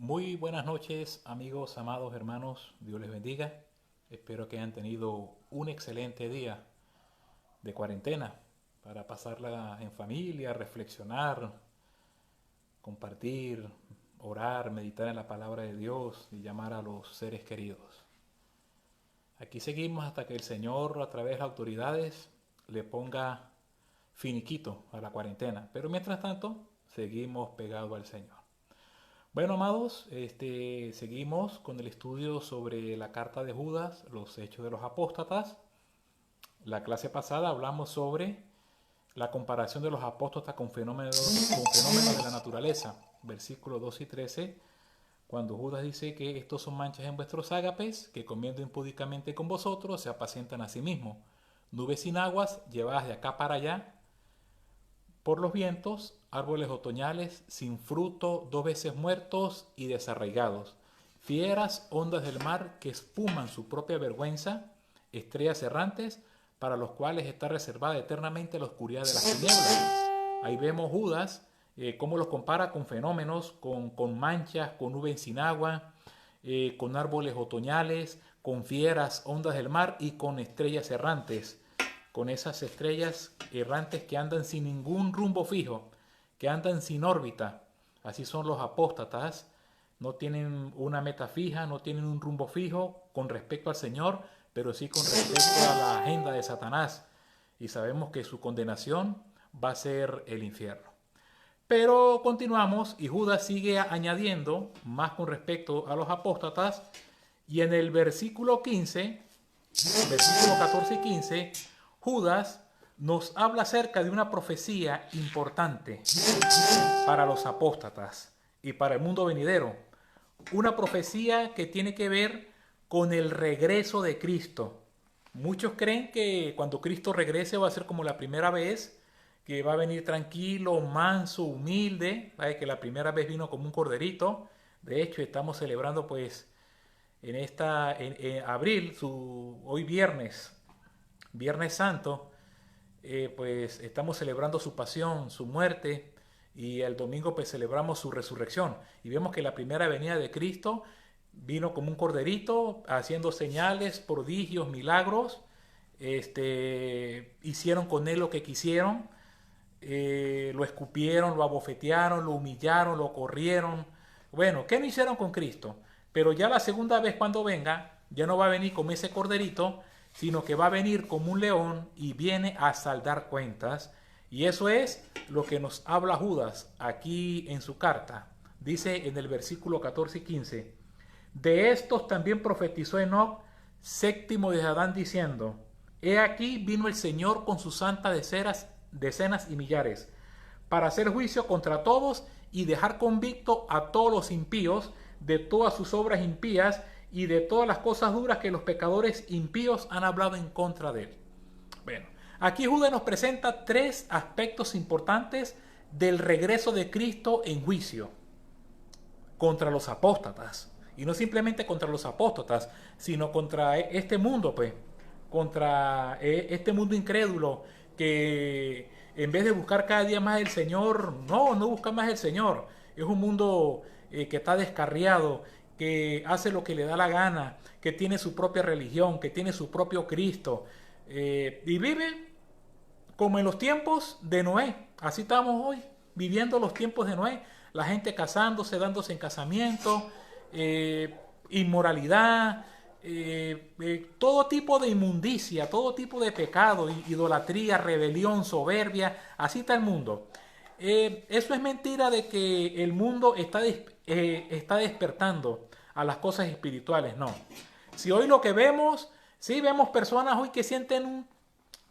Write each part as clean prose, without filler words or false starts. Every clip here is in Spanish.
Muy buenas noches, amigos, amados hermanos. Dios les bendiga. Espero que hayan tenido un excelente día de cuarentena para pasarla en familia, reflexionar, compartir, orar, meditar en la palabra de Dios y llamar a los seres queridos. Aquí seguimos hasta que el Señor, a través de las autoridades, le ponga finiquito a la cuarentena. Pero mientras tanto, seguimos pegados al Señor. Bueno, amados, seguimos con el estudio sobre la carta de Judas, los hechos de los apóstatas. La clase pasada hablamos sobre la comparación de los apóstatas con fenómenos de la naturaleza. Versículos 2 y 13, cuando Judas dice que estos son manchas en vuestros ágapes, que comiendo impúdicamente con vosotros se apacientan a sí mismos. Nubes sin aguas, llevadas de acá para allá, por los vientos, árboles otoñales sin fruto, dos veces muertos y desarraigados, fieras ondas del mar que espuman su propia vergüenza, estrellas errantes para los cuales está reservada eternamente la oscuridad de las tinieblas. Ahí vemos Judas, cómo los compara con fenómenos, con manchas, con nubes sin agua, con árboles otoñales, con fieras ondas del mar y con estrellas errantes, con esas estrellas errantes que andan sin ningún rumbo fijo, que andan sin órbita. Así son los apóstatas, no tienen una meta fija, no tienen un rumbo fijo con respecto al Señor, pero sí con respecto a la agenda de Satanás. Y sabemos que su condenación va a ser el infierno. Pero continuamos y Judas sigue añadiendo más con respecto a los apóstatas. Y en el versículo 15, versículo 14 y 15, Judas nos habla acerca de una profecía importante para los apóstatas y para el mundo venidero. Una profecía que tiene que ver con el regreso de Cristo. Muchos creen que cuando Cristo regrese va a ser como la primera vez, que va a venir tranquilo, manso, humilde, ¿vale? Que la primera vez vino como un corderito. De hecho, estamos celebrando pues en abril, hoy Viernes Santo, pues estamos celebrando su pasión, su muerte, y el domingo pues celebramos su resurrección. Y vemos que la primera venida de Cristo vino como un corderito, haciendo señales, prodigios, milagros. Hicieron con él lo que quisieron. Lo escupieron, lo abofetearon, lo humillaron, lo corrieron. Bueno, ¿qué no hicieron con Cristo? Pero ya la segunda vez cuando venga, ya no va a venir como ese corderito, sino que va a venir como un león y viene a saldar cuentas. Y eso es lo que nos habla Judas aquí en su carta. Dice en el versículo 14 y 15, de estos también profetizó Enoc, séptimo de Adán, diciendo, he aquí vino el Señor con sus santas decenas y millares, para hacer juicio contra todos y dejar convicto a todos los impíos de todas sus obras impías y de todas las cosas duras que los pecadores impíos han hablado en contra de él. Bueno, aquí Judas nos presenta tres aspectos importantes del regreso de Cristo en juicio contra los apóstatas. Y no simplemente contra los apóstatas, sino contra este mundo, pues, contra este mundo incrédulo que en vez de buscar cada día más el Señor, no busca más el Señor. Es un mundo que está descarriado, que hace lo que le da la gana, que tiene su propia religión, que tiene su propio Cristo, y vive como en los tiempos de Noé. Así estamos hoy, viviendo los tiempos de Noé. La gente casándose, dándose en casamiento, inmoralidad, todo tipo de inmundicia, todo tipo de pecado, idolatría, rebelión, soberbia. Así está el mundo. Eso es mentira de que el mundo está despertando a las cosas espirituales, no. Si hoy lo que vemos, sí vemos personas hoy que sienten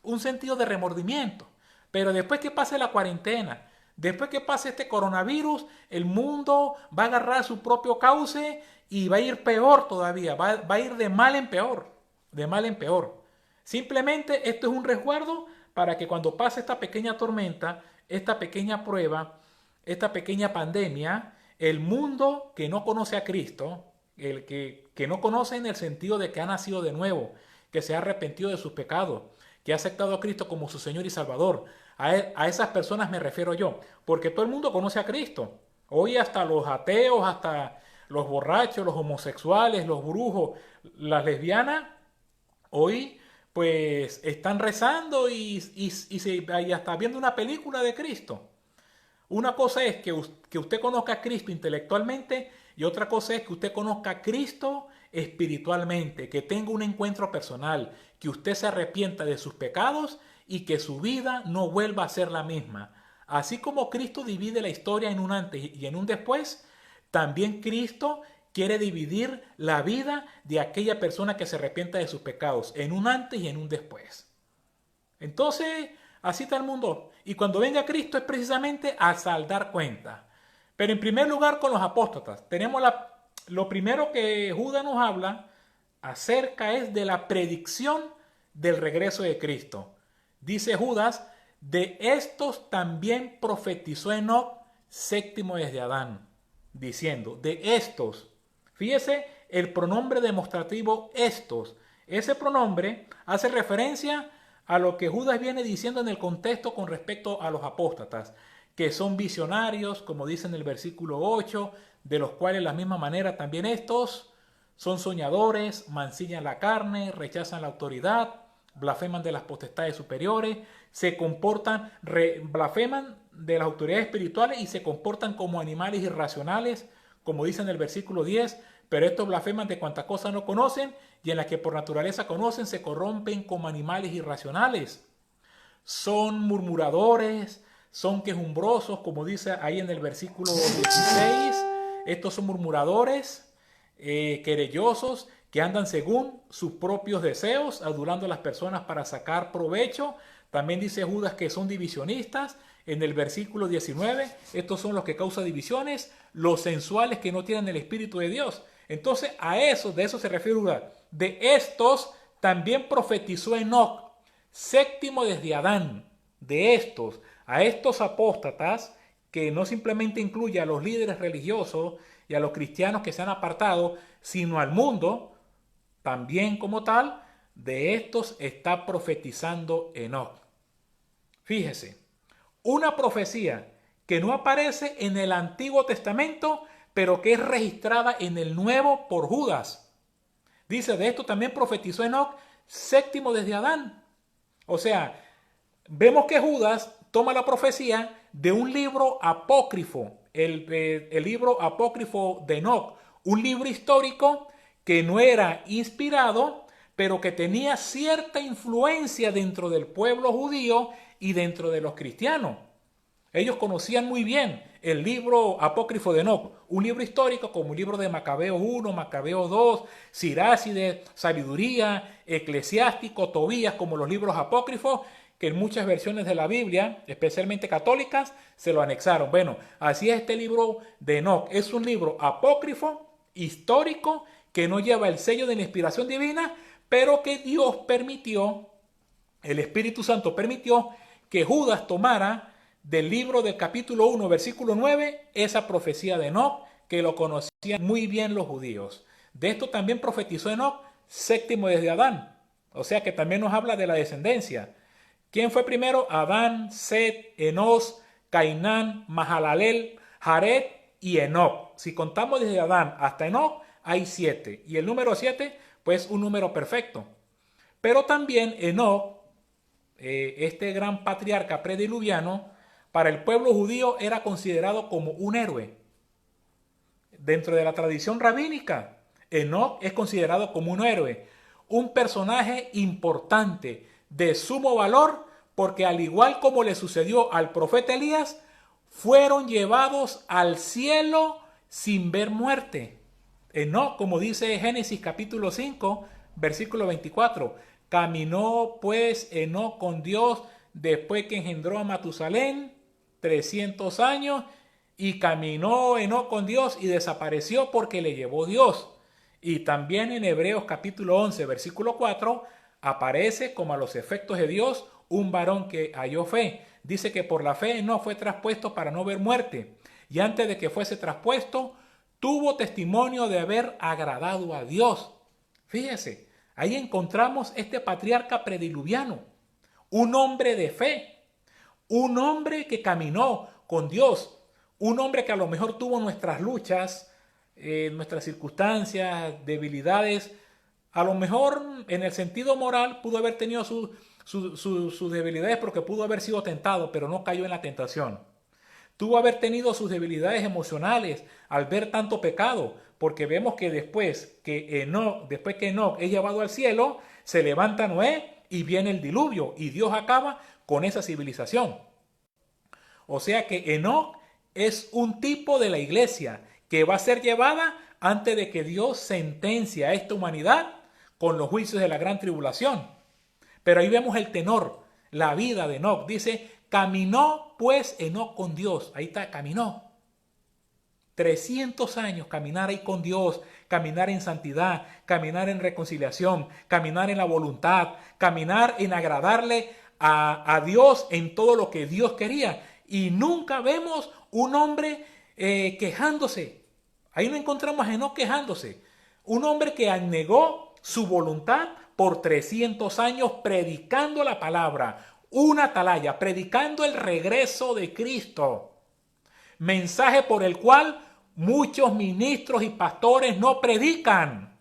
un sentido de remordimiento, pero después que pase la cuarentena, después que pase este coronavirus, el mundo va a agarrar su propio cauce y va a ir peor todavía, va a ir de mal en peor, de mal en peor. Simplemente esto es un resguardo para que cuando pase esta pequeña tormenta, esta pequeña prueba, esta pequeña pandemia, el mundo que no conoce a Cristo, el que no conoce en el sentido de que ha nacido de nuevo, que se ha arrepentido de sus pecados, que ha aceptado a Cristo como su Señor y Salvador. A esas personas me refiero yo, porque todo el mundo conoce a Cristo. Hoy hasta los ateos, hasta los borrachos, los homosexuales, los brujos, las lesbianas, hoy pues están rezando y hasta viendo una película de Cristo. Una cosa es que usted conozca a Cristo intelectualmente y otra cosa es que usted conozca a Cristo espiritualmente, que tenga un encuentro personal, que usted se arrepienta de sus pecados y que su vida no vuelva a ser la misma. Así como Cristo divide la historia en un antes y en un después, también Cristo quiere dividir la vida de aquella persona que se arrepienta de sus pecados en un antes y en un después. Entonces, así está el mundo. Y cuando venga Cristo es precisamente a saldar cuenta. Pero en primer lugar con los apóstatas. Tenemos lo primero que Judas nos habla acerca es de la predicción del regreso de Cristo. Dice Judas, de estos también profetizó Enoc, séptimo desde Adán, diciendo, de estos. Fíjese el pronombre demostrativo estos. Ese pronombre hace referencia a lo que Judas viene diciendo en el contexto con respecto a los apóstatas, que son visionarios, como dice en el versículo 8, de los cuales de la misma manera también estos son soñadores, mancillan la carne, rechazan la autoridad, blasfeman de las potestades superiores, se comportan, blasfeman de las autoridades espirituales y se comportan como animales irracionales, como dice en el versículo 10, pero estos blasfeman de cuantas cosas no conocen y en las que por naturaleza conocen se corrompen como animales irracionales. Son murmuradores, son quejumbrosos, como dice ahí en el versículo 16. Estos son murmuradores, querellosos, que andan según sus propios deseos, adulando a las personas para sacar provecho. También dice Judas que son divisionistas. En el versículo 19, estos son los que causan divisiones, los sensuales que no tienen el Espíritu de Dios. Entonces, de eso se refiere Judas. De estos también profetizó Enoc, séptimo desde Adán. De estos, a estos apóstatas, que no simplemente incluye a los líderes religiosos y a los cristianos que se han apartado, sino al mundo, también como tal, de estos está profetizando Enoc. Fíjese, una profecía que no aparece en el Antiguo Testamento, pero que es registrada en el Nuevo por Judas. Dice, de esto también profetizó Enoc, séptimo desde Adán. O sea, vemos que Judas toma la profecía de un libro apócrifo, el libro apócrifo de Enoc, un libro histórico que no era inspirado, pero que tenía cierta influencia dentro del pueblo judío y dentro de los cristianos. Ellos conocían muy bien el libro apócrifo de Enoc, un libro histórico como el libro de Macabeo 1, Macabeo 2, Siráside, Sabiduría, Eclesiástico, Tobías, como los libros apócrifos, que en muchas versiones de la Biblia, especialmente católicas, se lo anexaron. Bueno, así es este libro de Enoc. Es un libro apócrifo, histórico, que no lleva el sello de la inspiración divina, pero que Dios permitió, el Espíritu Santo permitió que Judas tomara del libro del capítulo 1, versículo 9, esa profecía de Enoc, que lo conocían muy bien los judíos. De esto también profetizó Enoc, séptimo desde Adán. O sea que también nos habla de la descendencia. ¿Quién fue primero? Adán, Set, Enos, Cainán, Mahalalel, Jared y Enoc. Si contamos desde Adán hasta Enoc, hay 7. Y el número 7, pues un número perfecto. Pero también Enoc, este gran patriarca prediluviano, para el pueblo judío era considerado como un héroe. Dentro de la tradición rabínica, Enoc es considerado como un héroe, un personaje importante, de sumo valor, porque al igual como le sucedió al profeta Elías, fueron llevados al cielo sin ver muerte. Enoc, como dice Génesis capítulo 5, versículo 24, caminó pues Enoc con Dios después que engendró a Matusalén 300 años, y caminó Enoc con Dios y desapareció porque le llevó Dios. Y también en Hebreos capítulo 11, versículo 4, aparece como a los efectos de Dios un varón que halló fe. Dice que por la fe no fue traspuesto para no ver muerte. Y antes de que fuese traspuesto, tuvo testimonio de haber agradado a Dios. Fíjese, ahí encontramos este patriarca prediluviano, un hombre de fe, un hombre que caminó con Dios, un hombre que a lo mejor tuvo nuestras luchas nuestras circunstancias, debilidades. A lo mejor en el sentido moral pudo haber tenido sus debilidades porque pudo haber sido tentado, pero no cayó en la tentación. Tuvo haber tenido sus debilidades emocionales al ver tanto pecado, porque vemos que después que Enoc es llevado al cielo, se levanta Noé y viene el diluvio y Dios acaba con esa civilización. O sea que Enoc es un tipo de la iglesia que va a ser llevada antes de que Dios sentencie a esta humanidad con los juicios de la gran tribulación. Pero ahí vemos el tenor, la vida de Enoc. Dice, caminó pues Enoc con Dios. Ahí está, caminó. 300 años caminar ahí con Dios, caminar en santidad, caminar en reconciliación, caminar en la voluntad, caminar en agradarle a Dios en todo lo que Dios quería. Y nunca vemos un hombre quejándose. Ahí no encontramos a Enoc quejándose. Un hombre que negó su voluntad por 300 años predicando la palabra, una atalaya, predicando el regreso de Cristo. Mensaje por el cual muchos ministros y pastores no predican.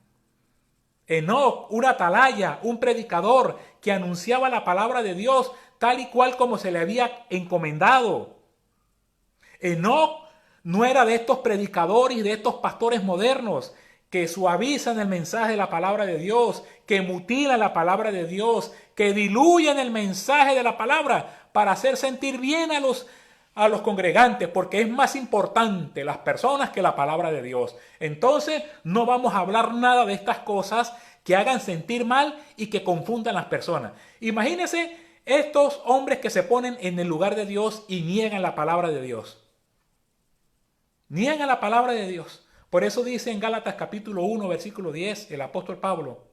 Enoc, una atalaya, un predicador que anunciaba la palabra de Dios tal y cual como se le había encomendado. Enoc no era de estos predicadores y de estos pastores modernos que suavizan el mensaje de la palabra de Dios, que mutilan la palabra de Dios, que diluyen el mensaje de la palabra para hacer sentir bien a los congregantes, porque es más importante las personas que la palabra de Dios. Entonces no vamos a hablar nada de estas cosas que hagan sentir mal y que confundan a las personas. Imagínense estos hombres que se ponen en el lugar de Dios y niegan la palabra de Dios. Niegan la palabra de Dios. Por eso dice en Gálatas capítulo 1, versículo 10, el apóstol Pablo,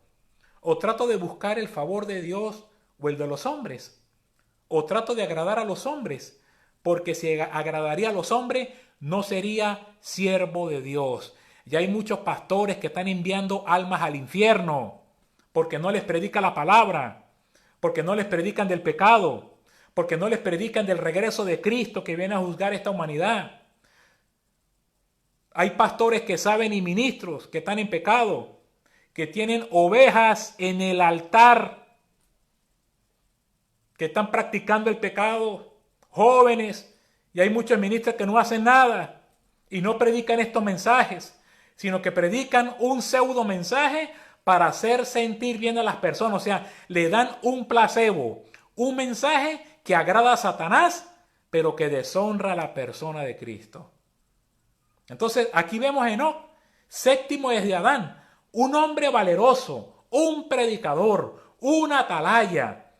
o trato de buscar el favor de Dios o el de los hombres, o trato de agradar a los hombres, porque si agradaría a los hombres, no sería siervo de Dios. Ya hay muchos pastores que están enviando almas al infierno, porque no les predica la palabra, porque no les predican del pecado, porque no les predican del regreso de Cristo que viene a juzgar esta humanidad. Hay pastores que saben y ministros que están en pecado, que tienen ovejas en el altar, que están practicando el pecado, jóvenes, y hay muchos ministros que no hacen nada y no predican estos mensajes, sino que predican un pseudo mensaje para hacer sentir bien a las personas. O sea, le dan un placebo, un mensaje que agrada a Satanás, pero que deshonra a la persona de Cristo. Entonces, aquí vemos a Enoc, séptimo desde Adán, un hombre valeroso, un predicador, un atalaya,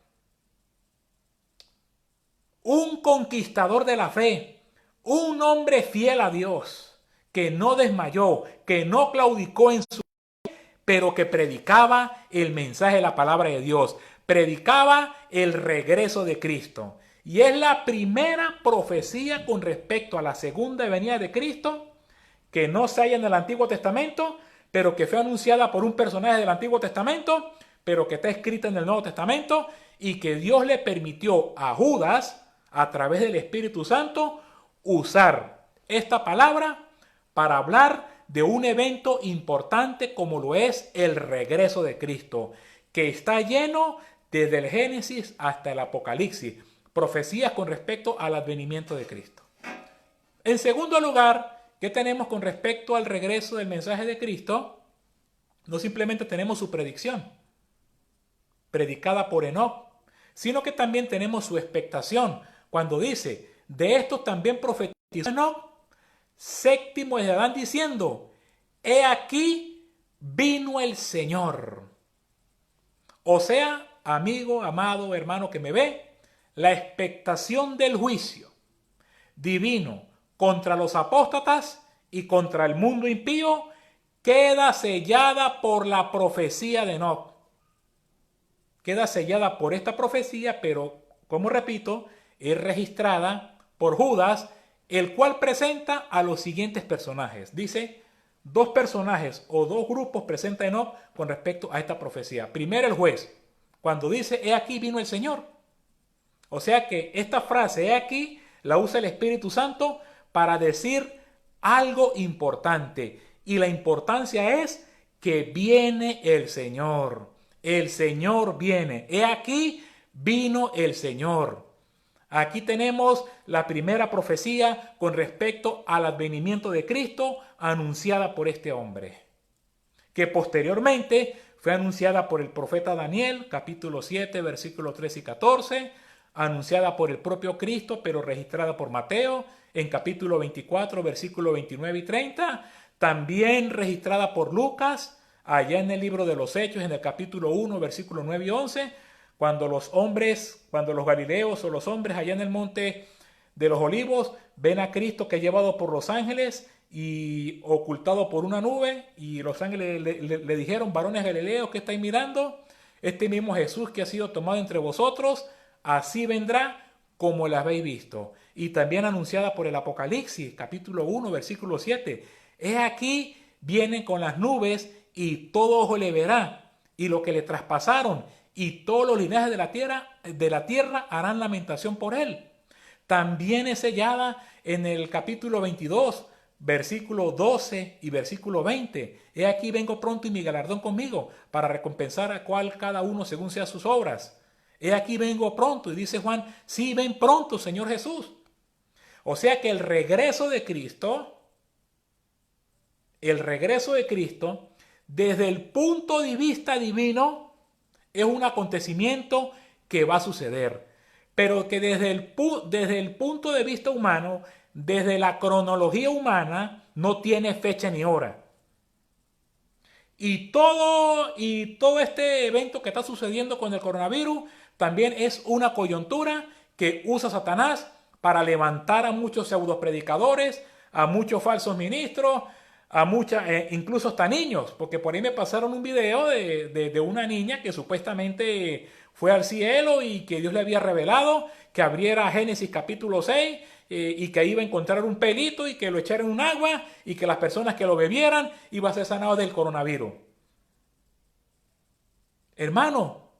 un conquistador de la fe, un hombre fiel a Dios, que no desmayó, que no claudicó en su fe, pero que predicaba el mensaje de la palabra de Dios, predicaba el regreso de Cristo. Y es la primera profecía con respecto a la segunda venida de Cristo que no se halla en el Antiguo Testamento, pero que fue anunciada por un personaje del Antiguo Testamento, pero que está escrita en el Nuevo Testamento, y que Dios le permitió a Judas, a través del Espíritu Santo, usar esta palabra para hablar de un evento importante como lo es el regreso de Cristo, que está lleno desde el Génesis hasta el Apocalipsis, profecías con respecto al advenimiento de Cristo. En segundo lugar, ¿qué tenemos con respecto al regreso del mensaje de Cristo? No simplemente tenemos su predicción, predicada por Enoc, sino que también tenemos su expectación, cuando dice, de estos también profetizó Enoc, séptimo de Adán, diciendo, he aquí vino el Señor. O sea, amigo, amado, hermano que me ve, la expectación del juicio divino contra los apóstatas y contra el mundo impío queda sellada por la profecía de Enoc. Queda sellada por esta profecía, pero, como repito, es registrada por Judas, el cual presenta a los siguientes personajes. Dice, dos personajes o dos grupos presenta Enoc con respecto a esta profecía. Primero el juez, cuando dice, he aquí vino el Señor. O sea que esta frase, he aquí, la usa el Espíritu Santo para decir algo importante. Y la importancia es que viene el Señor. El Señor viene. He aquí, vino el Señor. Aquí tenemos la primera profecía con respecto al advenimiento de Cristo anunciada por este hombre, que posteriormente fue anunciada por el profeta Daniel, capítulo 7, versículos 3 y 14, anunciada por el propio Cristo, pero registrada por Mateo, en capítulo 24, versículos 29 y 30, también registrada por Lucas, allá en el libro de los Hechos, en el capítulo 1, versículos 9 y 11, cuando los galileos o los hombres allá en el monte de los olivos ven a Cristo que es llevado por los ángeles y ocultado por una nube, y los ángeles le dijeron: varones galileos, ¿qué estáis mirando? Este mismo Jesús que ha sido tomado entre vosotros, así vendrá como lo habéis visto. Y también anunciada por el Apocalipsis, capítulo 1, versículo 7. He aquí, vienen con las nubes, y todo ojo le verá, y lo que le traspasaron, y todos los linajes de la tierra harán lamentación por él. También es sellada en el capítulo 22, versículo 12 y versículo 20. He aquí, vengo pronto, y mi galardón conmigo, para recompensar a cual cada uno según sea sus obras. He aquí, vengo pronto. Y dice Juan: sí, ven pronto, Señor Jesús. O sea que el regreso de Cristo, desde el punto de vista divino, es un acontecimiento que va a suceder, pero que desde el punto de vista humano, desde la cronología humana, no tiene fecha ni hora. Y todo este evento que está sucediendo con el coronavirus también es una coyuntura que usa Satanás para levantar a muchos pseudopredicadores, a muchos falsos ministros, incluso hasta niños, porque por ahí me pasaron un video de una niña que supuestamente fue al cielo y que Dios le había revelado que abriera Génesis capítulo 6 y que iba a encontrar un pelito y que lo echara en un agua y que las personas que lo bebieran iban a ser sanados del coronavirus. Hermano,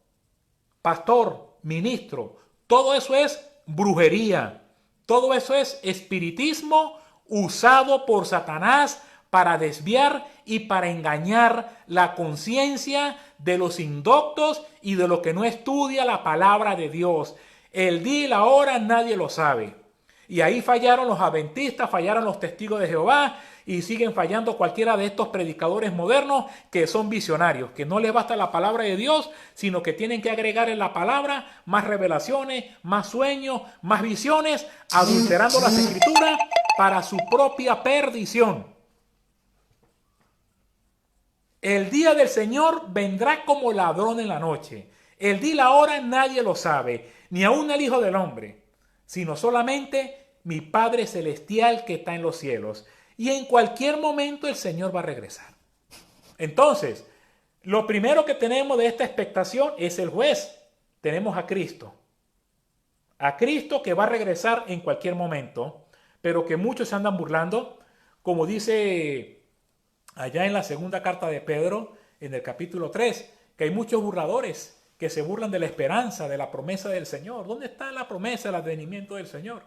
pastor, ministro, todo eso es brujería, todo eso es espiritismo usado por Satanás para desviar y para engañar la conciencia de los indoctos y de los que no estudia la palabra de Dios. El día y la hora nadie lo sabe. Y ahí fallaron los adventistas, fallaron los testigos de Jehová y siguen fallando cualquiera de estos predicadores modernos que son visionarios, que no les basta la palabra de Dios, sino que tienen que agregar en la palabra más revelaciones, más sueños, más visiones, adulterando las escrituras para su propia perdición. El día del Señor vendrá como ladrón en la noche. El día y la hora nadie lo sabe, ni aun el Hijo del Hombre, sino solamente mi Padre Celestial que está en los cielos. Y en cualquier momento el Señor va a regresar. Entonces, lo primero que tenemos de esta expectación es el juez. Tenemos a Cristo. A Cristo que va a regresar en cualquier momento, pero que muchos se andan burlando, como dice allá en la segunda carta de Pedro, en el capítulo 3, que hay muchos burladores que se burlan de la esperanza, de la promesa del Señor. ¿Dónde está la promesa, el advenimiento del Señor?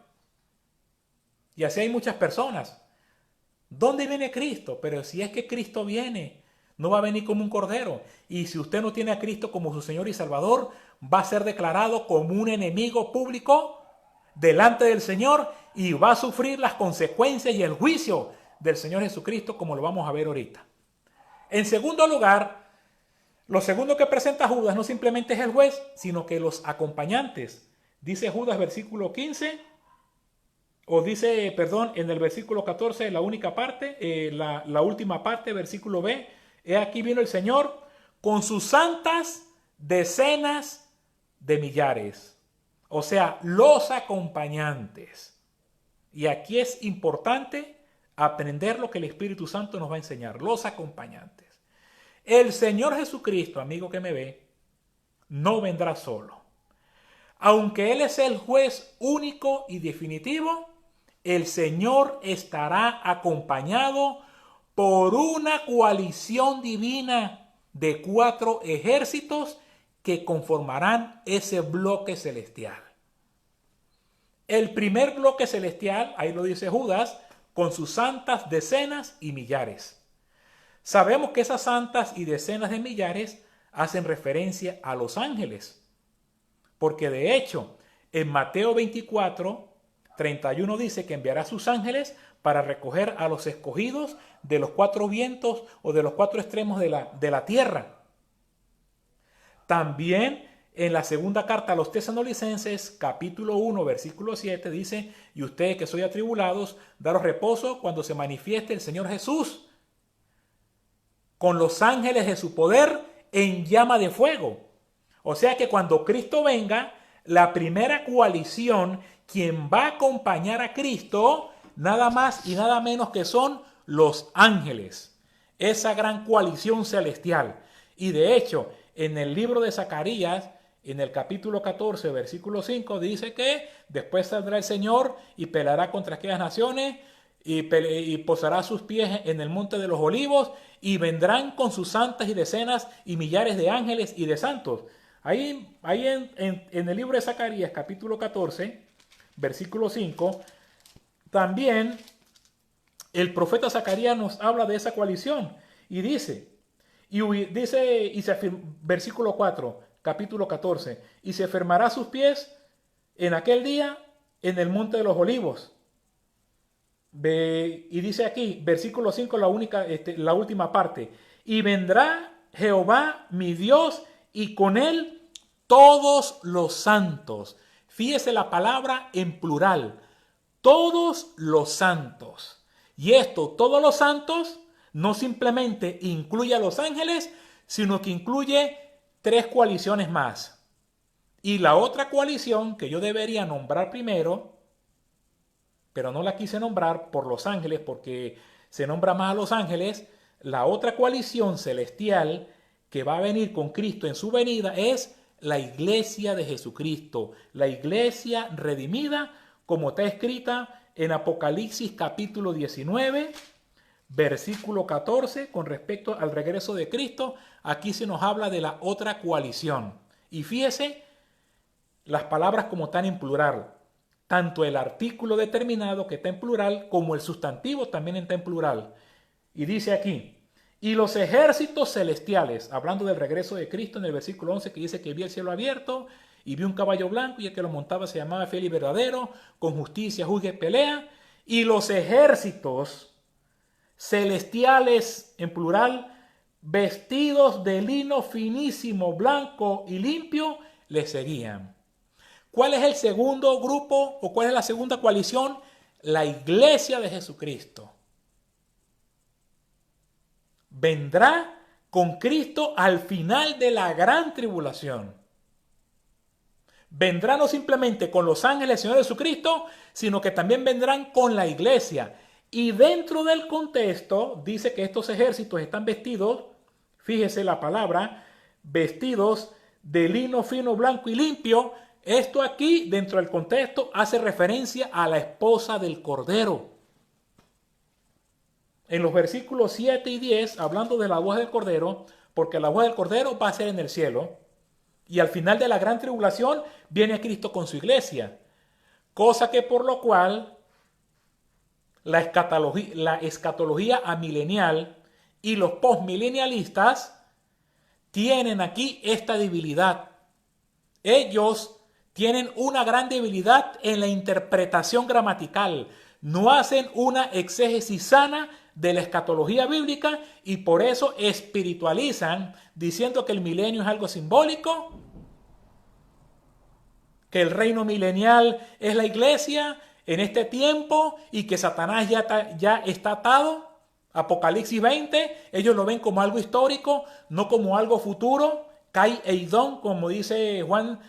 Y así hay muchas personas. ¿Dónde viene Cristo? Pero si es que Cristo viene, no va a venir como un cordero. Y si usted no tiene a Cristo como su Señor y Salvador, va a ser declarado como un enemigo público delante del Señor y va a sufrir las consecuencias y el juicio del Señor Jesucristo, como lo vamos a ver ahorita. En segundo lugar, lo segundo que presenta Judas no simplemente es el juez, sino que los acompañantes. Dice Judas versículo 15, en el versículo 14, la única parte, la última parte, versículo B. He aquí vino el Señor con sus santas decenas de millares. O sea, los acompañantes. Y aquí es importante aprender lo que el Espíritu Santo nos va a enseñar, los acompañantes. El Señor Jesucristo, amigo que me ve, no vendrá solo. Aunque Él es el juez único y definitivo, el Señor estará acompañado por una coalición divina de 4 ejércitos que conformarán ese bloque celestial. El primer bloque celestial, ahí lo dice Judas, con sus santas decenas y millares. Sabemos que esas santas y decenas de millares hacen referencia a los ángeles, porque de hecho en Mateo 24:31 dice que enviará a sus ángeles para recoger a los escogidos de los cuatro vientos o de los cuatro extremos de la tierra. También en la segunda carta a los Tesalonicenses, capítulo 1, versículo 7, dice: y ustedes que sois atribulados, daros reposo cuando se manifieste el Señor Jesús con los ángeles de su poder en llama de fuego. O sea que cuando Cristo venga, la primera coalición, quien va a acompañar a Cristo, nada más y nada menos que son los ángeles, esa gran coalición celestial. Y de hecho, en el libro de Zacarías, en el capítulo 14, versículo 5, dice que después saldrá el Señor y peleará contra aquellas naciones y posará sus pies en el monte de los olivos, y vendrán con sus santas y decenas y millares de ángeles y de santos. Ahí en el libro de Zacarías, capítulo 14, versículo 5, también el profeta Zacarías nos habla de esa coalición y versículo 4, capítulo 14, y se firmará sus pies en aquel día en el monte de los olivos. Y dice aquí, versículo 5, la última parte: y vendrá Jehová mi Dios y con él todos los santos. Fíjese la palabra en plural, todos los santos. Y esto, todos los santos, no simplemente incluye a los ángeles, sino que incluye tres coaliciones más. Y la otra coalición que yo debería nombrar primero, pero no la quise nombrar por los ángeles porque se nombra más a los ángeles, la otra coalición celestial que va a venir con Cristo en su venida es la iglesia de Jesucristo, la iglesia redimida, como está escrita en Apocalipsis capítulo 19, versículo 14, con respecto al regreso de Cristo. Aquí se nos habla de la otra coalición. Y fíjese las palabras como están en plural. Tanto el artículo determinado, que está en plural, como el sustantivo también está en plural. Y dice aquí: y los ejércitos celestiales, hablando del regreso de Cristo en el versículo 11, que dice que vi el cielo abierto y vi un caballo blanco y el que lo montaba se llamaba Fiel y Verdadero, con justicia juzga y pelea. Y los ejércitos celestiales, en plural, vestidos de lino finísimo, blanco y limpio, le seguían. ¿Cuál es el segundo grupo o cuál es la segunda coalición? La iglesia de Jesucristo. Vendrá con Cristo al final de la gran tribulación. Vendrá no simplemente con los ángeles del Señor Jesucristo, sino que también vendrán con la iglesia. Y dentro del contexto dice que estos ejércitos están vestidos, fíjese la palabra, vestidos de lino fino, blanco y limpio. Esto aquí, dentro del contexto, hace referencia a la esposa del Cordero. En los versículos 7 y 10, hablando de la voz del Cordero, porque la voz del Cordero va a ser en el cielo, y al final de la gran tribulación viene Cristo con su iglesia, cosa que por lo cual la escatología amilenial y los postmilenialistas tienen aquí esta debilidad. Ellos tienen una gran debilidad en la interpretación gramatical. No hacen una exégesis sana de la escatología bíblica y por eso espiritualizan diciendo que el milenio es algo simbólico, que el reino milenial es la iglesia en este tiempo y que Satanás ya está atado. Apocalipsis 20, ellos lo ven como algo histórico, no como algo futuro. Kai Eidón, como dice Juan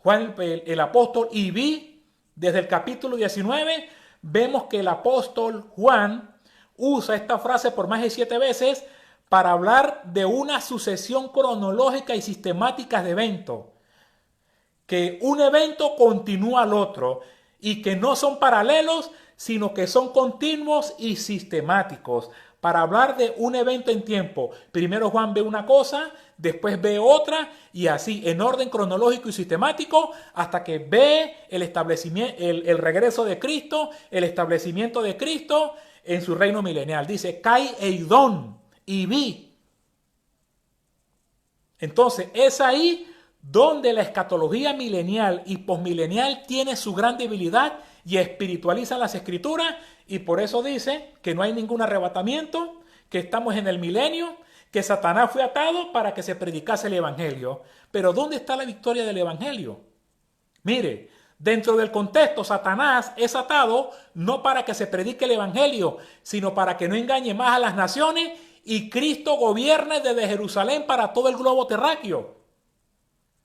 el apóstol, y vi desde el capítulo 19, vemos que el apóstol Juan usa esta frase por más de 7 veces para hablar de una sucesión cronológica y sistemática de eventos. Que un evento continúa al otro y que no son paralelos, sino que son continuos y sistemáticos. Para hablar de un evento en tiempo, primero Juan ve una cosa, después ve otra y así en orden cronológico y sistemático hasta que ve el establecimiento, el regreso de Cristo, el establecimiento de Cristo en su reino milenial. Dice Kai Eidón, y vi. Entonces, es ahí donde la escatología milenial y posmilenial tiene su gran debilidad y espiritualiza las escrituras, y por eso dice que no hay ningún arrebatamiento, que estamos en el milenio, que Satanás fue atado para que se predicase el evangelio. Pero ¿dónde está la victoria del evangelio? Mire, dentro del contexto, Satanás es atado no para que se predique el evangelio, sino para que no engañe más a las naciones y Cristo gobierne desde Jerusalén para todo el globo terráqueo.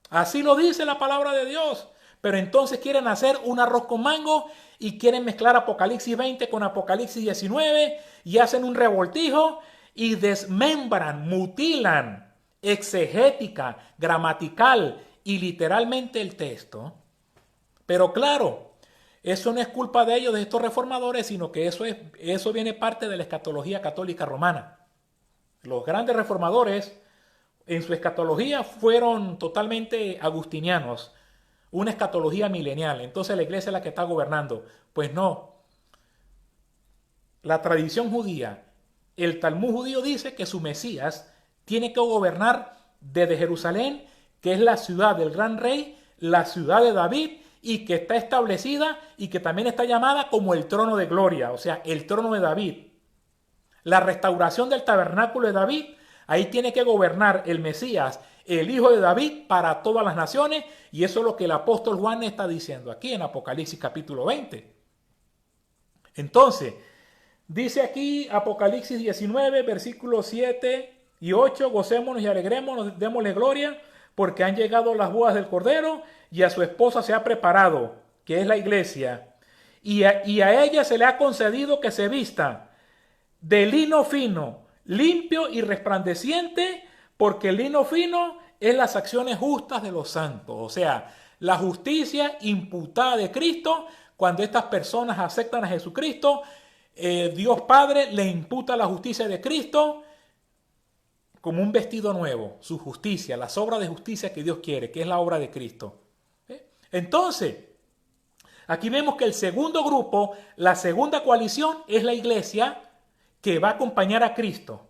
Así lo dice la palabra de Dios. Pero entonces quieren hacer un arroz con mango y quieren mezclar Apocalipsis 20 con Apocalipsis 19 y hacen un revoltijo y desmembran, mutilan exegética, gramatical y literalmente el texto. Pero claro, eso no es culpa de ellos, de estos reformadores, sino que eso viene parte de la escatología católica romana. Los grandes reformadores en su escatología fueron totalmente agustinianos, una escatología milenial. Entonces la iglesia es la que está gobernando. Pues no. La tradición judía, el Talmud judío dice que su Mesías tiene que gobernar desde Jerusalén, que es la ciudad del gran rey, la ciudad de David, y que está establecida y que también está llamada como el trono de gloria, o sea, el trono de David. La restauración del tabernáculo de David, ahí tiene que gobernar el Mesías, el hijo de David, para todas las naciones, y eso es lo que el apóstol Juan está diciendo aquí en Apocalipsis capítulo 20. Entonces, dice aquí Apocalipsis 19, versículos 7 y 8, gocémonos y alegrémonos, démosle gloria, porque han llegado las bodas del Cordero y a su esposa se ha preparado, que es la iglesia, y a ella se le ha concedido que se vista de lino fino, limpio y resplandeciente, porque el lino fino es las acciones justas de los santos, o sea, la justicia imputada de Cristo. Cuando estas personas aceptan a Jesucristo, Dios Padre le imputa la justicia de Cristo como un vestido nuevo, su justicia, las obras de justicia que Dios quiere, que es la obra de Cristo. Entonces, aquí vemos que el segundo grupo, la segunda coalición, es la iglesia que va a acompañar a Cristo.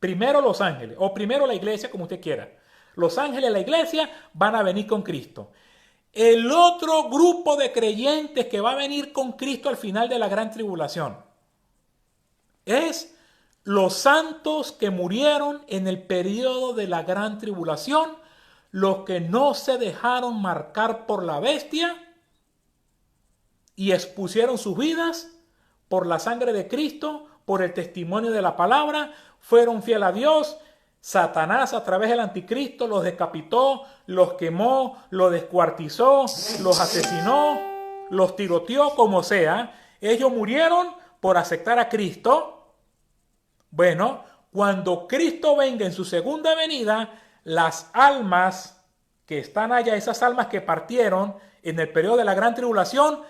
Primero los ángeles, o primero la iglesia, como usted quiera. Los ángeles de la iglesia van a venir con Cristo. El otro grupo de creyentes que va a venir con Cristo al final de la gran tribulación es los santos que murieron en el periodo de la gran tribulación, los que no se dejaron marcar por la bestia y expusieron sus vidas por la sangre de Cristo, por el testimonio de la palabra, fueron fieles a Dios. Satanás a través del anticristo los decapitó, los quemó, los descuartizó, los asesinó, los tiroteó, como sea. Ellos murieron por aceptar a Cristo. Bueno, cuando Cristo venga en su segunda venida, las almas que están allá, esas almas que partieron en el periodo de la gran tribulación,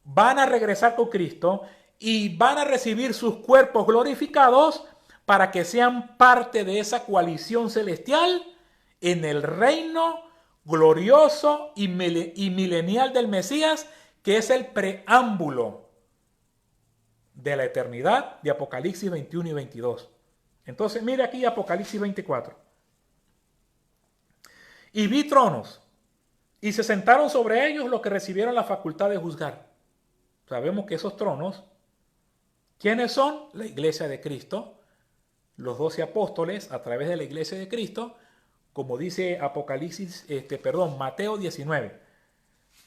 van a regresar con Cristo y van a recibir sus cuerpos glorificados para que sean parte de esa coalición celestial en el reino glorioso y milenial del Mesías, que es el preámbulo de la eternidad de Apocalipsis 21 y 22. Entonces, mire aquí Apocalipsis 24. Y vi tronos, y se sentaron sobre ellos los que recibieron la facultad de juzgar. Sabemos que esos tronos, ¿quiénes son? La iglesia de Cristo, los 12 apóstoles a través de la iglesia de Cristo, como dice Mateo 19.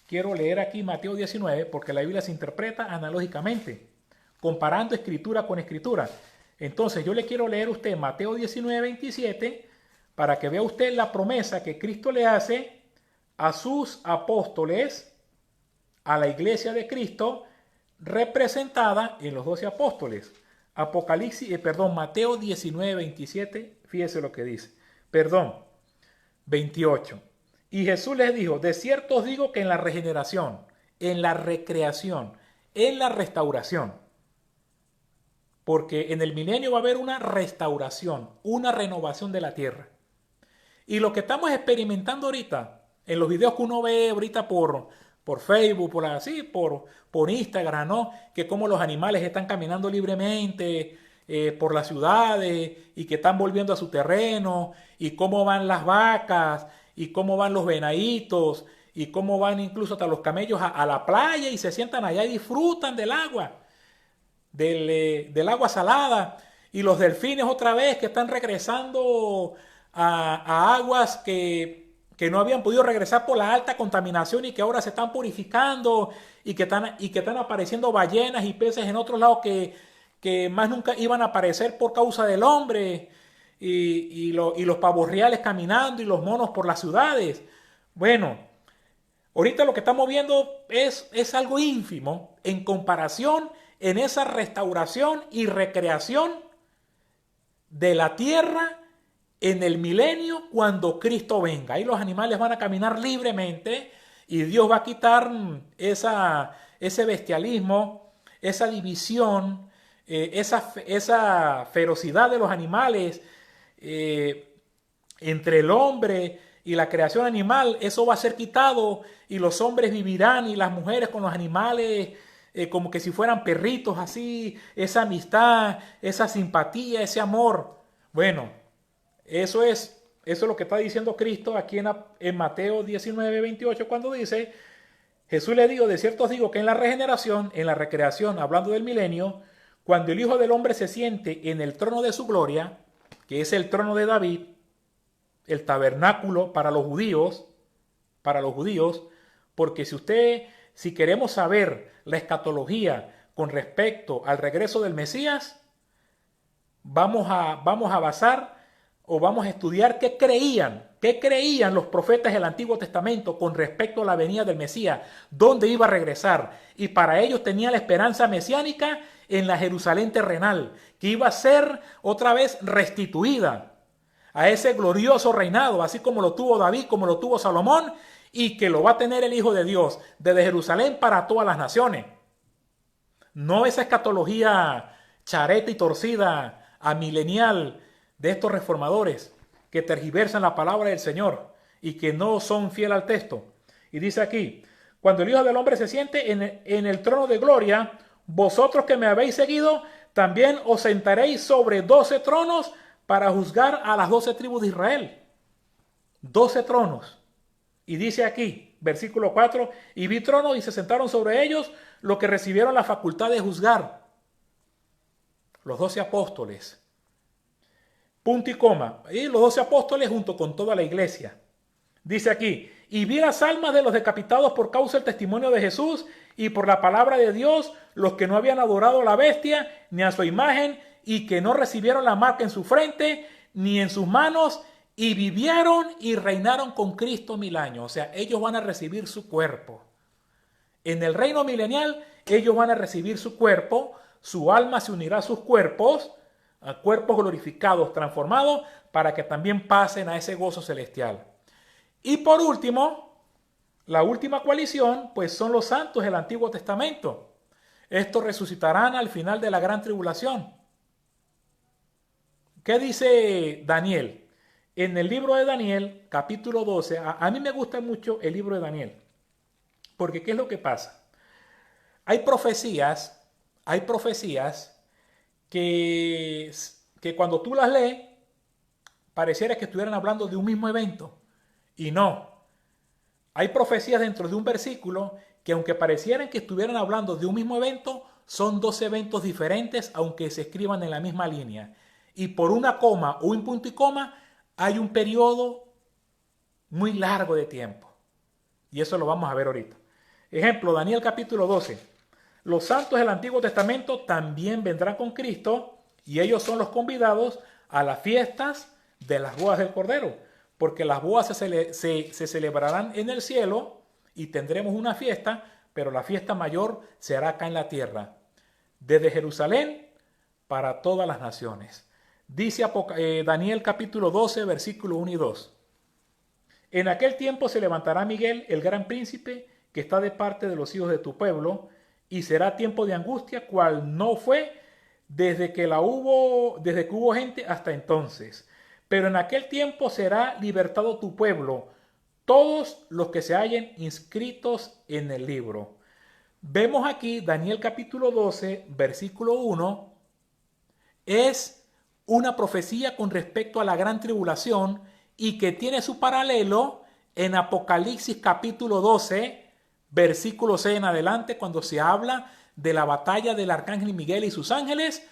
Quiero leer aquí Mateo 19 porque la Biblia se interpreta analógicamente, comparando escritura con escritura. Entonces yo le quiero leer a usted Mateo 19, 27, para que vea usted la promesa que Cristo le hace a sus apóstoles, a la iglesia de Cristo, representada en los 12 apóstoles. Mateo 19, 27, fíjese lo que dice. 28. Y Jesús les dijo, de cierto os digo que en la regeneración, en la recreación, en la restauración, porque en el milenio va a haber una restauración, una renovación de la tierra. Y lo que estamos experimentando ahorita, en los videos que uno ve ahorita por Facebook, por Instagram, ¿no? Que como los animales están caminando libremente, por las ciudades y que están volviendo a su terreno y cómo van las vacas y cómo van los venaditos y cómo van incluso hasta los camellos a la playa y se sientan allá y disfrutan del agua, del agua salada. Y los delfines otra vez que están regresando a aguas que no habían podido regresar por la alta contaminación y que ahora se están purificando y que están apareciendo ballenas y peces en otros lados que más nunca iban a aparecer por causa del hombre y los pavos reales caminando y los monos por las ciudades. Bueno, ahorita lo que estamos viendo es algo ínfimo en comparación en esa restauración y recreación de la tierra en el milenio cuando Cristo venga. Ahí los animales van a caminar libremente y Dios va a quitar ese bestialismo, esa división, esa ferocidad de los animales entre el hombre y la creación animal. Eso va a ser quitado y los hombres vivirán y las mujeres con los animales como que si fueran perritos así, esa amistad, esa simpatía, ese amor. Bueno, eso es lo que está diciendo Cristo aquí en Mateo 19:28 cuando dice, Jesús le dijo, de cierto os digo que en la regeneración, en la recreación, hablando del milenio, cuando el Hijo del Hombre se siente en el trono de su gloria, que es el trono de David, el tabernáculo para los judíos, porque si queremos saber la escatología con respecto al regreso del Mesías, vamos a basar o vamos a estudiar qué creían los profetas del Antiguo Testamento con respecto a la venida del Mesías, dónde iba a regresar. Y para ellos tenían la esperanza mesiánica en la Jerusalén terrenal, que iba a ser otra vez restituida a ese glorioso reinado, así como lo tuvo David, como lo tuvo Salomón, y que lo va a tener el Hijo de Dios desde Jerusalén para todas las naciones. No esa escatología chareta y torcida amilenial de estos reformadores que tergiversan la palabra del Señor y que no son fieles al texto. Y dice aquí, cuando el Hijo del Hombre se siente en el trono de gloria, vosotros que me habéis seguido, también os sentaréis sobre 12 tronos para juzgar a las 12 tribus de Israel. 12 tronos. Y dice aquí, versículo 4, y vi tronos y se sentaron sobre ellos los que recibieron la facultad de juzgar. Los 12 apóstoles. Punto y coma. Y los 12 apóstoles junto con toda la iglesia. Dice aquí, y vi las almas de los decapitados por causa del testimonio de Jesús y por la palabra de Dios, los que no habían adorado a la bestia ni a su imagen y que no recibieron la marca en su frente ni en sus manos y vivieron y reinaron con Cristo 1000 años. O sea, ellos van a recibir su cuerpo. En el reino milenial, ellos van a recibir su cuerpo, su alma se unirá a sus cuerpos, a cuerpos glorificados, transformados, para que también pasen a ese gozo celestial. Y por último, la última coalición, pues son los santos del Antiguo Testamento. Estos resucitarán al final de la gran tribulación. ¿Qué dice Daniel? En el libro de Daniel, capítulo 12, a mí me gusta mucho el libro de Daniel. Porque ¿qué es lo que pasa? Hay profecías que cuando tú las lees, pareciera que estuvieran hablando de un mismo evento. Y no. Hay profecías dentro de un versículo que aunque parecieran que estuvieran hablando de un mismo evento, son 2 eventos diferentes, aunque se escriban en la misma línea. Y por una coma o un punto y coma, hay un periodo muy largo de tiempo. Y eso lo vamos a ver ahorita. Ejemplo, Daniel capítulo 12. Los santos del Antiguo Testamento también vendrán con Cristo y ellos son los convidados a las fiestas de las bodas del Cordero. Porque las bodas se celebrarán en el cielo y tendremos una fiesta, pero la fiesta mayor se hará acá en la tierra. Desde Jerusalén para todas las naciones. Dice Daniel capítulo 12, versículo 1 y 2. En aquel tiempo se levantará Miguel, el gran príncipe, que está de parte de los hijos de tu pueblo, y será tiempo de angustia, cual no fue desde que hubo gente hasta entonces. Pero en aquel tiempo será libertado tu pueblo, todos los que se hallen inscritos en el libro. Vemos aquí Daniel capítulo 12, versículo 1, es una profecía con respecto a la gran tribulación y que tiene su paralelo en Apocalipsis capítulo 12, versículo 6 en adelante, cuando se habla de la batalla del arcángel Miguel y sus ángeles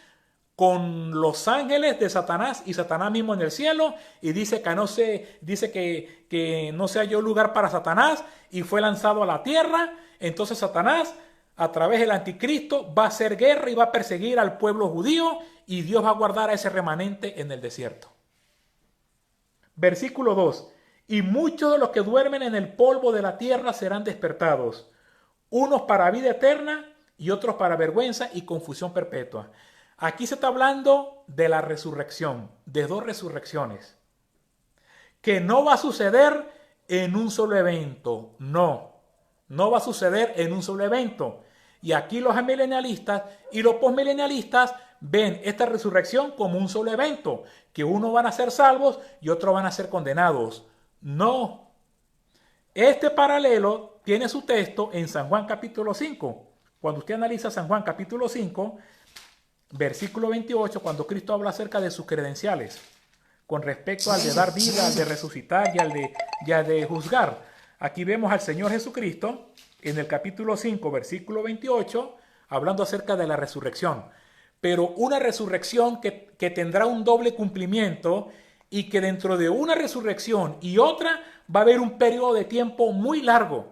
con los ángeles de Satanás y Satanás mismo en el cielo, y dice que no se halló lugar para Satanás y fue lanzado a la tierra. Entonces Satanás, a través del anticristo, va a hacer guerra y va a perseguir al pueblo judío, y Dios va a guardar a ese remanente en el desierto. Versículo 2. Y muchos de los que duermen en el polvo de la tierra serán despertados, unos para vida eterna y otros para vergüenza y confusión perpetua. Aquí se está hablando de la resurrección, de dos resurrecciones, que no va a suceder en un solo evento. No va a suceder en un solo evento. Y aquí los amilenialistas y los postmilenialistas ven esta resurrección como un solo evento, que unos van a ser salvos y otros van a ser condenados. No. Este paralelo tiene su texto en San Juan capítulo 5. Cuando usted analiza San Juan capítulo 5, versículo 28, cuando Cristo habla acerca de sus credenciales, con respecto al de dar vida, al de resucitar y al de juzgar. Aquí vemos al Señor Jesucristo en el capítulo 5, versículo 28, hablando acerca de la resurrección. Pero una resurrección que tendrá un doble cumplimiento, y que dentro de una resurrección y otra va a haber un periodo de tiempo muy largo.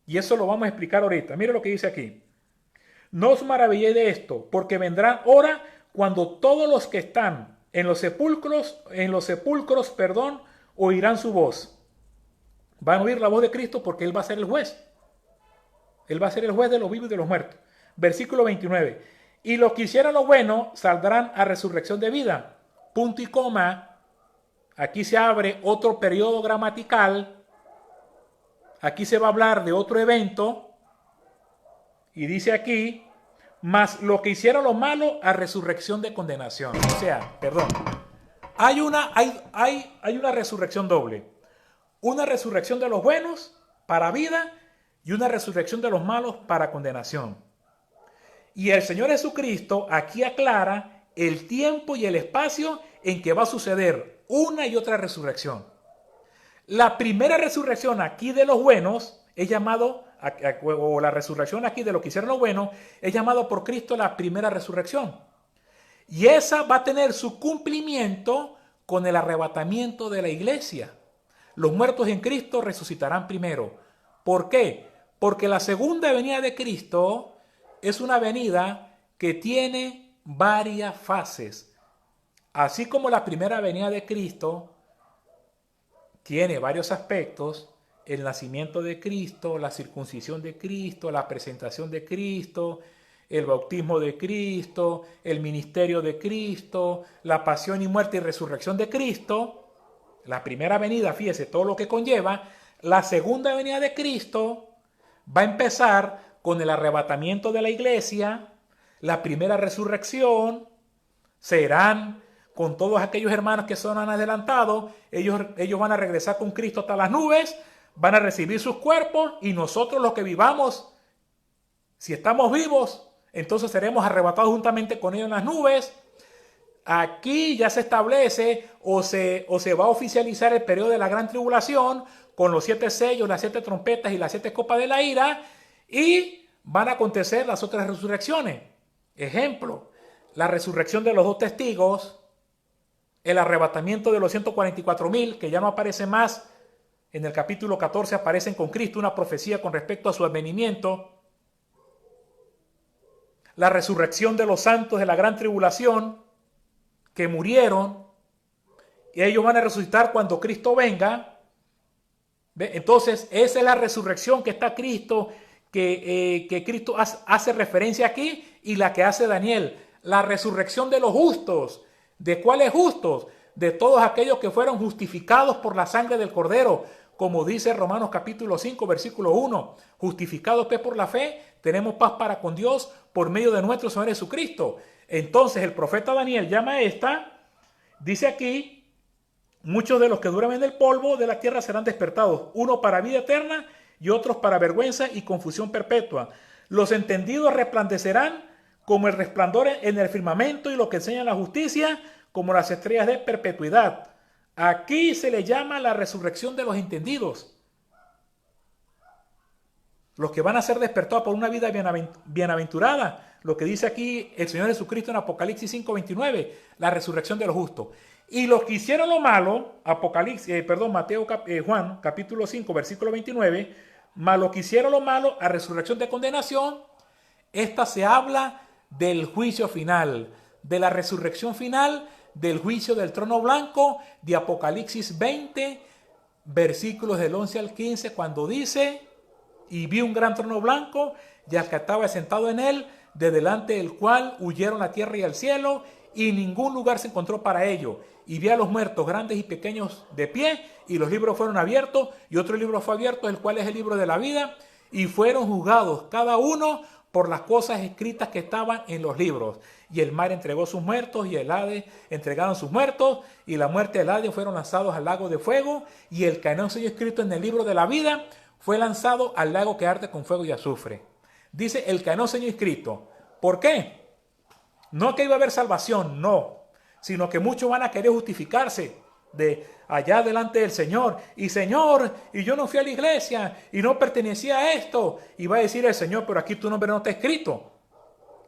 Y eso lo vamos a explicar ahorita. Mire lo que dice aquí. No os maravilléis de esto, porque vendrán hora cuando todos los que están en los sepulcros, oirán su voz. Van a oír la voz de Cristo, porque Él va a ser el juez. Él va a ser el juez de los vivos y de los muertos. Versículo 29. Y los que hicieran lo bueno saldrán a resurrección de vida. Punto y coma. Aquí se abre otro periodo gramatical. Aquí se va a hablar de otro evento. Y dice aquí, mas lo que hicieron lo malo a resurrección de condenación. O sea, perdón. Hay una resurrección doble. Una resurrección de los buenos para vida y una resurrección de los malos para condenación. Y el Señor Jesucristo aquí aclara el tiempo y el espacio en que va a suceder una y otra resurrección. La primera resurrección aquí de los buenos es llamado, o la resurrección aquí de lo que hicieron los buenos, es llamado por Cristo la primera resurrección. Y esa va a tener su cumplimiento con el arrebatamiento de la iglesia. Los muertos en Cristo resucitarán primero. ¿Por qué? Porque la segunda venida de Cristo es una venida que tiene varias fases. Así como la primera venida de Cristo tiene varios aspectos: el nacimiento de Cristo, la circuncisión de Cristo, la presentación de Cristo, el bautismo de Cristo, el ministerio de Cristo, la pasión y muerte y resurrección de Cristo. La primera venida, fíjese todo lo que conlleva. La segunda venida de Cristo va a empezar con el arrebatamiento de la iglesia, la primera resurrección. Serán con todos aquellos hermanos que son adelantados. Ellos van a regresar con Cristo hasta las nubes, van a recibir sus cuerpos, y nosotros los que vivamos, si estamos vivos, entonces seremos arrebatados juntamente con ellos en las nubes. Aquí ya se establece o se va a oficializar el periodo de la gran tribulación, con los 7 sellos, las 7 trompetas y las 7 copas de la ira, y van a acontecer las otras resurrecciones. Ejemplo, la resurrección de los 2 testigos, el arrebatamiento de los 144,000, que ya no aparece más. En el capítulo 14 aparecen con Cristo, una profecía con respecto a su advenimiento. La resurrección de los santos de la gran tribulación, que murieron, y ellos van a resucitar cuando Cristo venga. ¿Ve? Entonces, esa es la resurrección que está Cristo, que Cristo hace referencia aquí, y la que hace Daniel. La resurrección de los justos. ¿De cuáles justos? De todos aquellos que fueron justificados por la sangre del Cordero, como dice Romanos capítulo 5, versículo 1. Justificados pues por la fe, tenemos paz para con Dios por medio de nuestro Señor Jesucristo. Entonces el profeta Daniel llama a esta, dice aquí, muchos de los que duermen en el polvo de la tierra serán despertados, uno para vida eterna y otros para vergüenza y confusión perpetua. Los entendidos resplandecerán como el resplandor en el firmamento y lo que enseña la justicia, como las estrellas de perpetuidad. Aquí se le llama la resurrección de los entendidos. Los que van a ser despertados por una vida bienaventurada. Lo que dice aquí el Señor Jesucristo en Apocalipsis 5:29, la resurrección de los justos. Y los que hicieron lo malo, Juan capítulo 5, versículo 29, mas los que hicieron lo malo, a resurrección de condenación. Esta se habla del juicio final, de la resurrección final, del juicio del trono blanco, de Apocalipsis 20, versículos del 11 al 15, cuando dice: y vi un gran trono blanco, y al que estaba sentado en él, de delante del cual huyeron la tierra y el cielo, y ningún lugar se encontró para ellos. Y vi a los muertos, grandes y pequeños, de pie, y los libros fueron abiertos, y otro libro fue abierto, el cual es el libro de la vida, y fueron juzgados cada uno por las cosas escritas que estaban en los libros. Y el mar entregó sus muertos, y el Hades entregaron sus muertos, y la muerte y el Hades fueron lanzados al lago de fuego, y el que no se haya escrito en el libro de la vida fue lanzado al lago que arde con fuego y azufre. Dice el que no se haya inscrito. ¿Por qué? No que iba a haber salvación, no, sino que muchos van a querer justificarse de allá delante del Señor. Y Señor, y yo no fui a la iglesia y no pertenecía a esto. Y va a decir el Señor, pero aquí tu nombre no está escrito.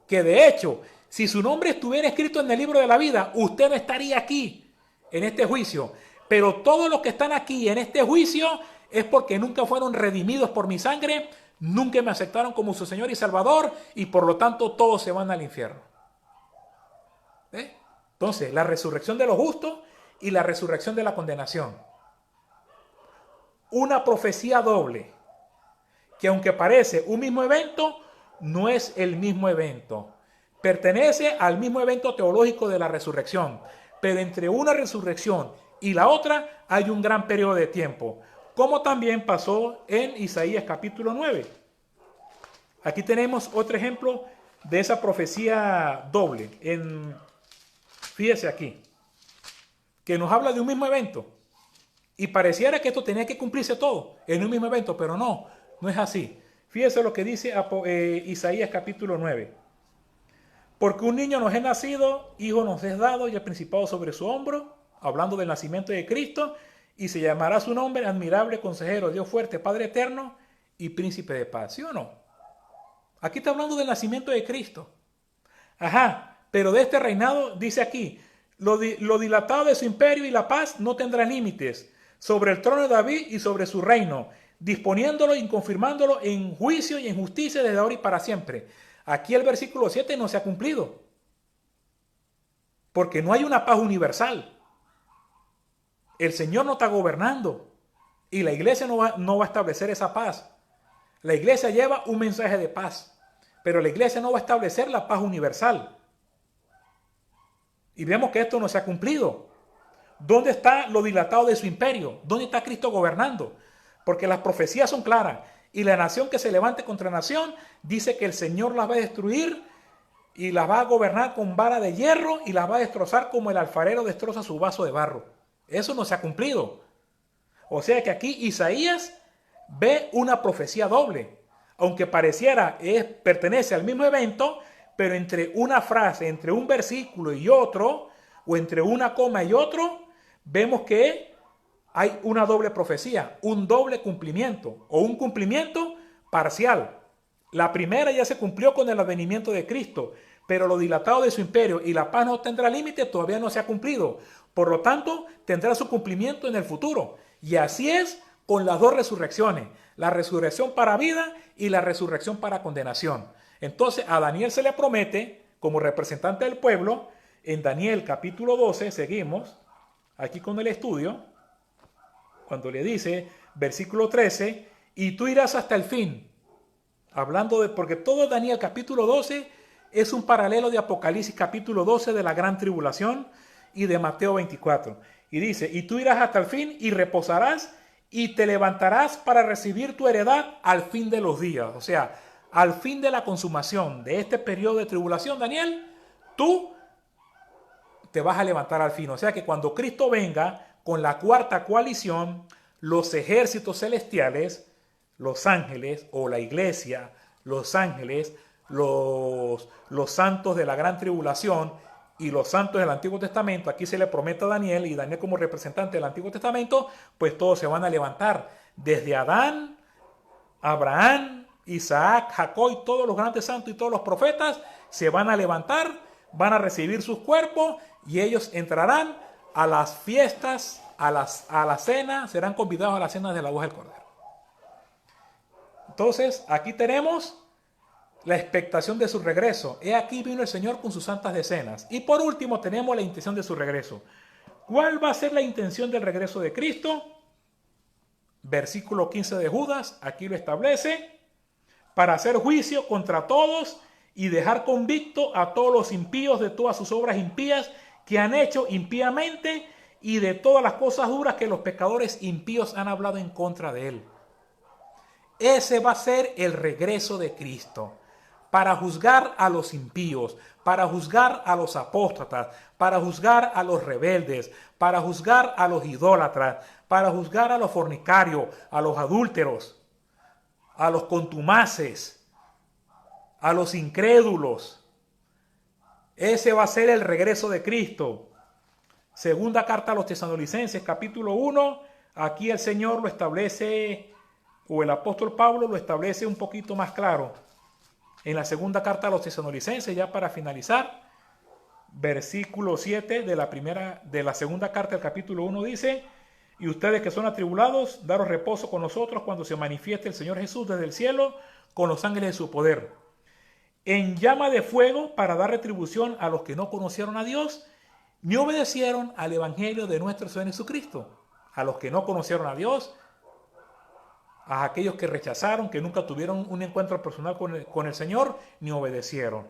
Que de hecho, si su nombre estuviera escrito en el libro de la vida, usted no estaría aquí en este juicio. Pero todos los que están aquí en este juicio es porque nunca fueron redimidos por mi sangre, nunca me aceptaron como su Señor y Salvador, y por lo tanto todos se van al infierno. Entonces, la resurrección de los justos y la resurrección de la condenación. Una profecía doble, que aunque parece un mismo evento, no es el mismo evento. Pertenece al mismo evento teológico de la resurrección, pero entre una resurrección y la otra hay un gran periodo de tiempo, como también pasó en Isaías capítulo 9. Aquí tenemos otro ejemplo de esa profecía doble. Fíjese aquí, que nos habla de un mismo evento. Y pareciera que esto tenía que cumplirse todo en un mismo evento, pero no es así. Fíjese lo que dice Isaías capítulo 9. Porque un niño nos es nacido, hijo nos es dado, y el principado sobre su hombro, hablando del nacimiento de Cristo, y se llamará su nombre admirable, consejero, Dios fuerte, Padre eterno y príncipe de paz. ¿Sí o no? Aquí está hablando del nacimiento de Cristo. Ajá, pero de este reinado dice aquí, lo dilatado de su imperio y la paz no tendrá límites sobre el trono de David y sobre su reino, disponiéndolo y confirmándolo en juicio y en justicia desde ahora y para siempre. Aquí el versículo 7 no se ha cumplido, porque no hay una paz universal. El Señor no está gobernando y la iglesia no va a establecer esa paz. La iglesia lleva un mensaje de paz, pero la iglesia no va a establecer la paz universal. Y vemos que esto no se ha cumplido. ¿Dónde está lo dilatado de su imperio? ¿Dónde está Cristo gobernando? Porque las profecías son claras. Y la nación que se levante contra nación dice que el Señor las va a destruir y las va a gobernar con vara de hierro y las va a destrozar como el alfarero destroza su vaso de barro. Eso no se ha cumplido. O sea que aquí Isaías ve una profecía doble. Aunque pareciera pertenece al mismo evento, pero entre una frase, entre un versículo y otro, o entre una coma y otro, vemos que hay una doble profecía, un doble cumplimiento o un cumplimiento parcial. La primera ya se cumplió con el advenimiento de Cristo, pero lo dilatado de su imperio y la paz no tendrá límite, todavía no se ha cumplido. Por lo tanto, tendrá su cumplimiento en el futuro. Y así es con las dos resurrecciones, la resurrección para vida y la resurrección para condenación. Entonces a Daniel se le promete, como representante del pueblo, en Daniel capítulo 12, seguimos, aquí con el estudio, cuando le dice, versículo 13, y tú irás hasta el fin. Hablando porque todo Daniel capítulo 12 es un paralelo de Apocalipsis capítulo 12 de la gran tribulación y de Mateo 24. Y dice, y tú irás hasta el fin y reposarás y te levantarás para recibir tu heredad al fin de los días. O sea, al fin de la consumación de este periodo de tribulación, Daniel, tú te vas a levantar al fin. O sea que cuando Cristo venga con la cuarta coalición, los ejércitos celestiales, los ángeles o la iglesia, los ángeles, los santos de la gran tribulación y los santos del Antiguo Testamento, aquí se le promete a Daniel, y Daniel como representante del Antiguo Testamento, pues todos se van a levantar, desde Adán, Abraham, Isaac, Jacob y todos los grandes santos y todos los profetas se van a levantar, van a recibir sus cuerpos y ellos entrarán a las fiestas, a la cena, serán convidados a la cena de la boda del Cordero. Entonces, aquí tenemos la expectación de su regreso. He aquí vino el Señor con sus santas decenas. Y por último tenemos la intención de su regreso. ¿Cuál va a ser la intención del regreso de Cristo? Versículo 15 de Judas, aquí lo establece: para hacer juicio contra todos y dejar convicto a todos los impíos de todas sus obras impías que han hecho impíamente y de todas las cosas duras que los pecadores impíos han hablado en contra de él. Ese va a ser el regreso de Cristo, para juzgar a los impíos, para juzgar a los apóstatas, para juzgar a los rebeldes, para juzgar a los idólatras, para juzgar a los fornicarios, a los adúlteros, a los contumaces, a los incrédulos. Ese va a ser el regreso de Cristo. Segunda carta a los Tesalonicenses, capítulo 1, aquí el Señor lo establece, o el apóstol Pablo lo establece un poquito más claro. En la segunda carta a los Tesalonicenses, ya para finalizar, versículo 7 de la segunda carta del capítulo 1 dice: y ustedes que son atribulados, daros reposo con nosotros cuando se manifieste el Señor Jesús desde el cielo con los ángeles de su poder, en llama de fuego, para dar retribución a los que no conocieron a Dios ni obedecieron al evangelio de nuestro Señor Jesucristo. A los que no conocieron a Dios, a aquellos que rechazaron, que nunca tuvieron un encuentro personal con el Señor, ni obedecieron.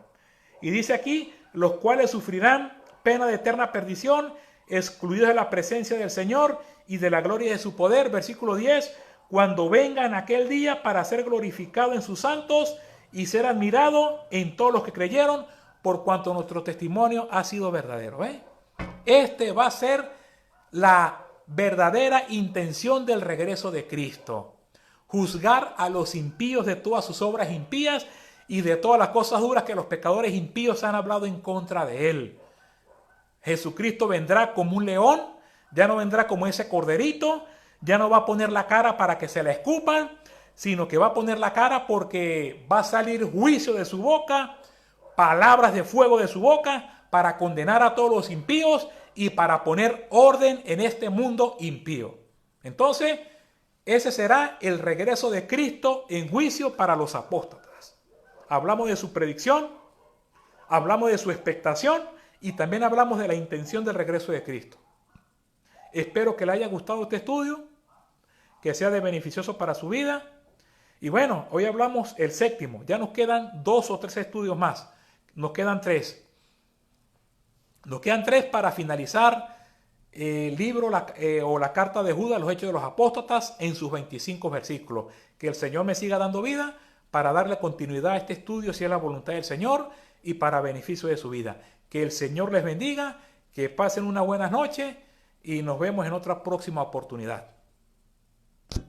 Y dice aquí: los cuales sufrirán pena de eterna perdición, excluidos de la presencia del Señor y de la gloria de su poder. Versículo 10: cuando vengan aquel día para ser glorificado en sus santos y ser admirado en todos los que creyeron, por cuanto nuestro testimonio ha sido verdadero. Este va a ser la verdadera intención del regreso de Cristo: juzgar a los impíos de todas sus obras impías y de todas las cosas duras que los pecadores impíos han hablado en contra de él. Jesucristo vendrá como un león, ya no vendrá como ese corderito, ya no va a poner la cara para que se la escupan, sino que va a poner la cara porque va a salir juicio de su boca, palabras de fuego de su boca, para condenar a todos los impíos y para poner orden en este mundo impío. Entonces, ese será el regreso de Cristo en juicio para los apóstatas. Hablamos de su predicción, hablamos de su expectación y también hablamos de la intención del regreso de Cristo. Espero que le haya gustado este estudio, que sea de beneficioso para su vida. Y bueno, hoy hablamos el séptimo. Ya nos quedan 2 o 3 estudios más. Nos quedan 3. Nos quedan 3 para finalizar el libro o la carta de Judas, los Hechos de los Apóstatas, en sus 25 versículos. Que el Señor me siga dando vida para darle continuidad a este estudio, si es la voluntad del Señor, y para beneficio de su vida. Que el Señor les bendiga, que pasen una buena noche y nos vemos en otra próxima oportunidad.